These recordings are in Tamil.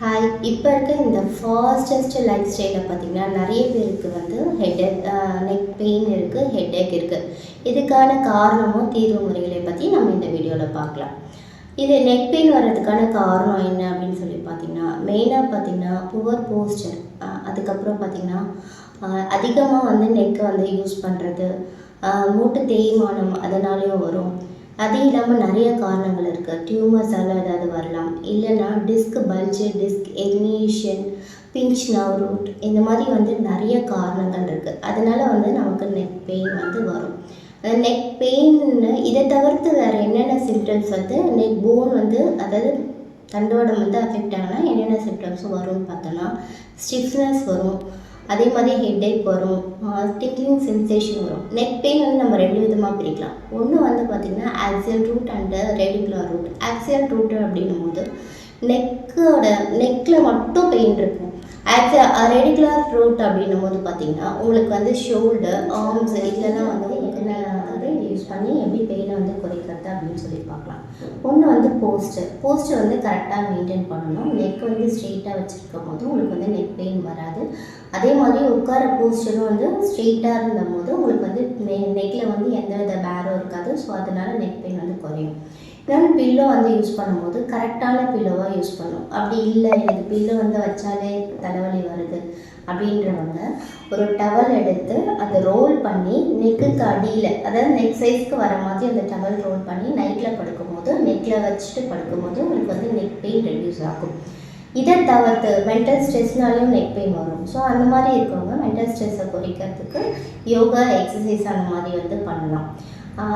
ஹாய். இப்போ இருக்க இந்த ஃபாஸ்டஸ்ட் லைஃப் ஸ்டைலில் பார்த்திங்கன்னா நிறைய பேருக்கு வந்து ஹெட்டேக், நெக் பெயின் இருக்குது, ஹெட்டேக் இருக்குது. இதுக்கான காரணமும் தீர்வு முறைகளை பற்றி நம்ம இந்த வீடியோவில் பார்க்கலாம். இது நெக் பெயின் வர்றதுக்கான காரணம் என்ன அப்படின்னு சொல்லி பார்த்திங்கன்னா, மெயினாக பார்த்திங்கன்னா புவர் போஸ்டர், அதுக்கப்புறம் பார்த்திங்கன்னா அதிகமாக வந்து நெக்கை வந்து யூஸ் பண்ணுறது, மூட்டு தேய்மானம் அதனாலேயும் வரும். அது இல்லாமல் நிறைய காரணங்கள் இருக்குது. டியூமர்ஸால் ஏதாவது வரலாம், இல்லைன்னா disc bulge, disc herniation, pinch nerve root, இந்த மாதிரி வந்து நிறைய காரணங்கள் இருக்குது. அதனால் வந்து நமக்கு நெக் பெயின் வந்து வரும். நெக் பெயின் இதை தவிர்த்து வேறு என்னென்ன சிம்டம்ஸ் வந்து நெக் போன் வந்து, அதாவது தண்டோடம் வந்து அஃபெக்ட் ஆனால் என்னென்ன சிம்டம்ஸ் வரும்னு பார்த்தோன்னா, ஸ்டிஃப்னஸ் வரும், அதே மாதிரி ஹெட்டேக் வரும், டிக்லிங் சென்சேஷன் வரும். நெக் பெயின் வந்து நம்ம ரெண்டு விதமாக பிரிக்கலாம். ஒன்று வந்து பார்த்திங்கன்னா axial root and radicular root. Axial root அப்படின்னும் போது நெக்கில் மட்டும் பெயின் இருக்கும். ரெடிகுலர் ரூட் அப்படின்னும் போது பார்த்திங்கன்னா உங்களுக்கு வந்து ஷோல்டர், ஆர்ம்ஸ் இதெல்லாம் வந்து வந்து யூஸ் பண்ணி எப்படி பெயினை வந்து குறைக்கிறது அப்படின்னு சொல்லி பார்க்கலாம். ஒன்று வந்து போஸ்டர் வந்து கரெக்டாக மெயின்டைன் பண்ணணும். நெக் வந்து ஸ்ட்ரெயிட்டாக வச்சுருக்கும் போது உங்களுக்கு வந்து நெக் பெயின் வராது. அதே மாதிரி உட்கார போஸ்டரும் வந்து ஸ்ட்ரெயிட்டாக இருந்தும் போது உங்களுக்கு வந்து நெக்கில் வந்து எந்த வித பேரும் இருக்காது. ஸோ அதனால் நெக் பெயின் வந்து குறையும். இன்னொன்று பில்லோ வந்து யூஸ் பண்ணும்போது கரெக்டான பில்லோவாக யூஸ் பண்ணணும். அப்படி இல்லை எனக்கு பில்லோ வந்து வச்சாலே தலைவலி வருது அப்படின்றவங்க ஒரு டவல் எடுத்து அதை ரோல் பண்ணி நெக்குக்கு அடியில், அதாவது நெக் சைஸ்க்கு வர மாதிரி அந்த டவல் ரோல் பண்ணி நைட்டில் படுக்கும்போது நெக்கில் வச்சுட்டு படுக்கும்போது உங்களுக்கு வந்து நெக் பெயின் ரெடியூஸ் ஆகும். இதை தவிர்த்து மென்டல் ஸ்ட்ரெஸ்னாலையும் நெக் பெயின் வரும். ஸோ அந்த மாதிரி இருக்கவங்க மென்டல் ஸ்ட்ரெஸ்ஸை குறைக்கிறதுக்கு யோகா, எக்ஸசைஸ் அந்த மாதிரி வந்து பண்ணலாம்.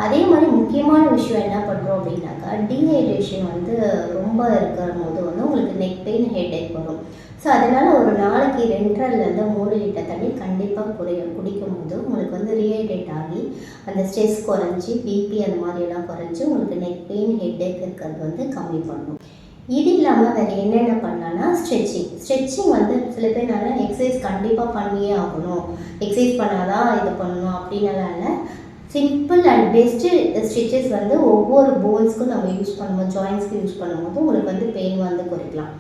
அதே மாதிரி முக்கியமான விஷயம் என்ன பண்ணுறோம் அப்படின்னாக்கா, டீஹைட்ரேஷன் வந்து ரொம்ப இருக்கிற போது வந்து உங்களுக்கு நெக் பெயின், ஹெட்டேக் வரும். ஸோ அதனால் ஒரு நாளைக்கு 2.5 3 லிட்டர் தண்ணி கண்டிப்பாக குடிக்கும் போது உங்களுக்கு வந்து ரீஹைட்ரேட் ஆகி அந்த ஸ்ட்ரெஸ் குறைஞ்சி, பிபி அந்த மாதிரியெல்லாம் குறைஞ்சி உங்களுக்கு நெக் பெயின், ஹெட்டேக் இருக்கிறது வந்து கம்மி பண்ணும். இது இல்லாமல் வேறு என்னென்ன பண்ணலான்னா, ஸ்ட்ரெச்சிங் வந்து சில பேர்னால எக்ஸசைஸ் கண்டிப்பாக பண்ணியே ஆகணும், எக்ஸசைஸ் பண்ணால் தான் இது பண்ணணும் அப்படின்னால இல்லை. சிம்பிள் அண்ட் பெஸ்ட்டு ஸ்டிச்சஸ் வந்து ஒவ்வொரு போன்ஸ்க்கும் நம்ம யூஸ் பண்ணும்போது, ஜாயின்ஸ்க்கு யூஸ் பண்ணும்போது உங்களுக்கு வந்து பெயின் வந்து குறைக்கலாம்.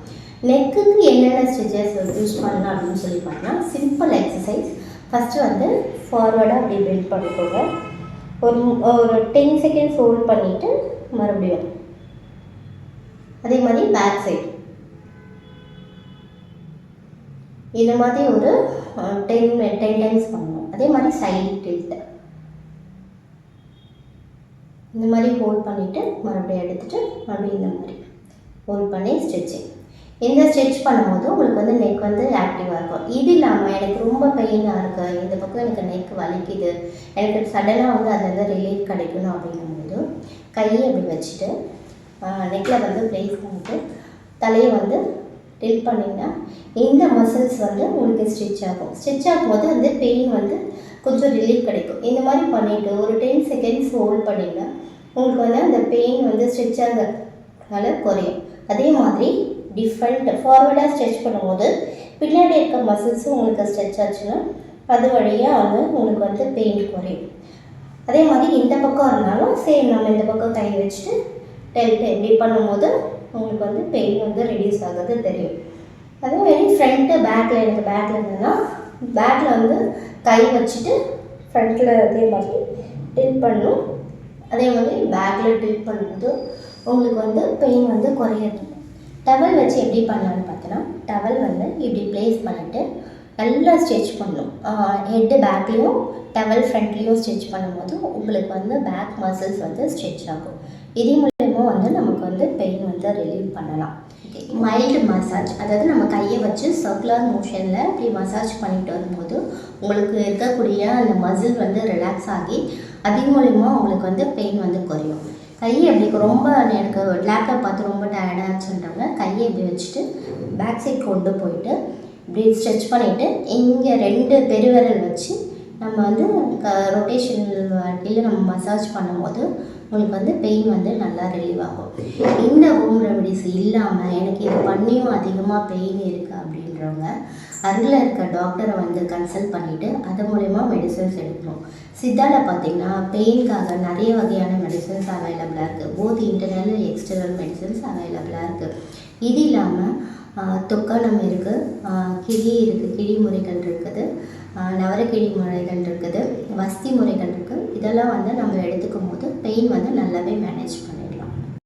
நெக்குக்கு என்னென்ன ஸ்டிச்சஸ் யூஸ் பண்ணலாம் அப்படின்னு சொல்லி பார்த்தோன்னா, சிம்பிள் எக்ஸசைஸ். ஃபஸ்ட்டு வந்து ஃபார்வர்டாக அப்படி பெண்ட் பண்ணிக்கோங்க. ஒரு 10 செகண்ட்ஸ் ஹோல்ட் பண்ணிவிட்டு மறுபடியும் அதே மாதிரி பேக் சைடு இந்த மாதிரி ஒரு 10 டைம்ஸ் பண்ணணும். அதே மாதிரி சைடு டில்ட் இந்த மாதிரி ஹோல்ட் பண்ணிவிட்டு மறுபடியும் எடுத்துகிட்டு மறுபடியும் இந்த மாதிரி ஹோல்ட் பண்ணி ஸ்ட்ரெச்சிங். இந்த ஸ்ட்ரெச் பண்ணும்போது உங்களுக்கு வந்து நெக் வந்து ஆக்டிவாக இருக்கும். இது இல்லாமல் எனக்கு ரொம்ப பெயினாக இருக்குது, இந்த பக்கம் எனக்கு நெக் வலிக்குது, எனக்கு சடனாக வந்து அதுலேருந்து ரிலீஃப் கிடைக்கணும் அப்படிங்கும்போது கையை அப்படி வச்சுட்டு நெக்கில் வந்து ப்ளேஸ் பண்ணிவிட்டு தலையை வந்து டில்ட் பண்ணிங்கன்னா இந்த மசில்ஸ் வந்து உங்களுக்கு ஸ்ட்ரெச் ஆகும். ஸ்ட்ரெச் ஆகும்போது வந்து பெயின் வந்து கொஞ்சம் ரிலீஃப் கிடைக்கும். இந்த மாதிரி பண்ணிவிட்டு ஒரு 10 செகண்ட்ஸ் ஹோல்ட் பண்ணிங்கன்னா உங்களுக்கு வந்து அந்த பெயின் வந்து ஸ்ட்ரெச் ஆகிறதுனால குறையும். அதே மாதிரி டிஃப்ரெண்ட் ஃபார்வர்டாக ஸ்ட்ரெச் பண்ணும்போது பின்னாடி இருக்க மசில்ஸும் உங்களுக்கு ஸ்ட்ரெச் ஆச்சுன்னா அது வழியாக வந்து உங்களுக்கு வந்து பெயின் குறையும். அதே மாதிரி இந்த பக்கம் இருந்தாலும் சேம் நம்ம இந்த பக்கம் கை வச்சுட்டு இப்படி பண்ணும்போது உங்களுக்கு வந்து பெயின் வந்து ரெடியூஸ் ஆகிறது தெரியும். அதே மாதிரி ஃப்ரண்ட்டு பேக்கில், எனக்கு பேக்கில் இருந்ததுன்னா பேக்கில் வந்து கை வச்சுட்டு ஃப்ரண்ட்டில் அதே மாதிரி டில்ட் பண்ணணும். அதே மாதிரி பேக்கில் டில்ட் பண்ணும்போது உங்களுக்கு வந்து பெயின் வந்து குறையாது. டவல் வச்சு எப்படி பண்ணலான்னு பார்த்தோன்னா, டவல் வந்து இப்படி ப்ளேஸ் பண்ணிவிட்டு நல்லா ஸ்ட்ரெச் பண்ணணும். ஹெட்டு பேக்லேயும் டவல் ஃப்ரண்ட்லேயும் ஸ்ட்ரெச் பண்ணும்போது உங்களுக்கு வந்து பேக் மசில்ஸ் வந்து ஸ்ட்ரெச் ஆகும். இது மூலமா வந்து நமக்கு வந்து பெயின் வந்து ரிலீவ் பண்ணலாம். மைல்டு மசாஜ், அதாவது நம்ம கையை வச்சு சர்க்குலர் மோஷனில் இப்படி மசாஜ் பண்ணிட்டு வரும்போது உங்களுக்கு இருக்கக்கூடிய அந்த மசில் வந்து ரிலாக்ஸ் ஆகி அது மூலிமா உங்களுக்கு வந்து பெயின் வந்து குறையும். கையை எப்படி ரொம்ப எனக்கு லேப்டாப் பார்த்து ரொம்ப டயர்டாக ஆச்சுன்றவங்க கையை இப்படி வச்சுட்டு பேக் சைட் கொண்டு போயிட்டு இப்படி ஸ்ட்ரெச் பண்ணிவிட்டு இங்கே 2 பெருவிரல் வச்சு நம்ம வந்து ரொட்டேஷனல் வண்டியில் நம்ம மசாஜ் பண்ணும்போது உங்களுக்கு வந்து பெயின் வந்து நல்லா ரிலீவ் ஆகும். இந்த ஹோம் ரெமடிஸ் இல்லாமல் எனக்கு இது பண்ணியும் அதிகமாக பெயின் இருக்குது அப்படின்றவங்க அருகில் இருக்க டாக்டரை வந்து கன்சல்ட் பண்ணிவிட்டு அது மூலமா மெடிசன்ஸ் எடுக்கணும். சித்தாவில் பார்த்திங்கன்னா பெயின்காக நிறைய வகையான மெடிசன்ஸ் அவைலபிளாக இருக்குது. போத் இன்டர்னல் எக்ஸ்டர்னல் மெடிசன்ஸ் அவைலபிளாக இருக்குது. இது இல்லாமல் தொக்கானம் இருக்குது, கிழி இருக்குது, கிழி முறைகள் இருக்குது, நவரக்கிழி முறைகள் இருக்குது, வஸ்தி முறைகள் இருக்குது. இதெல்லாம் வந்து நம்ம எடுத்துக்கும் போது பெயின் வந்து நல்லாவே மேனேஜ் பண்ணும்.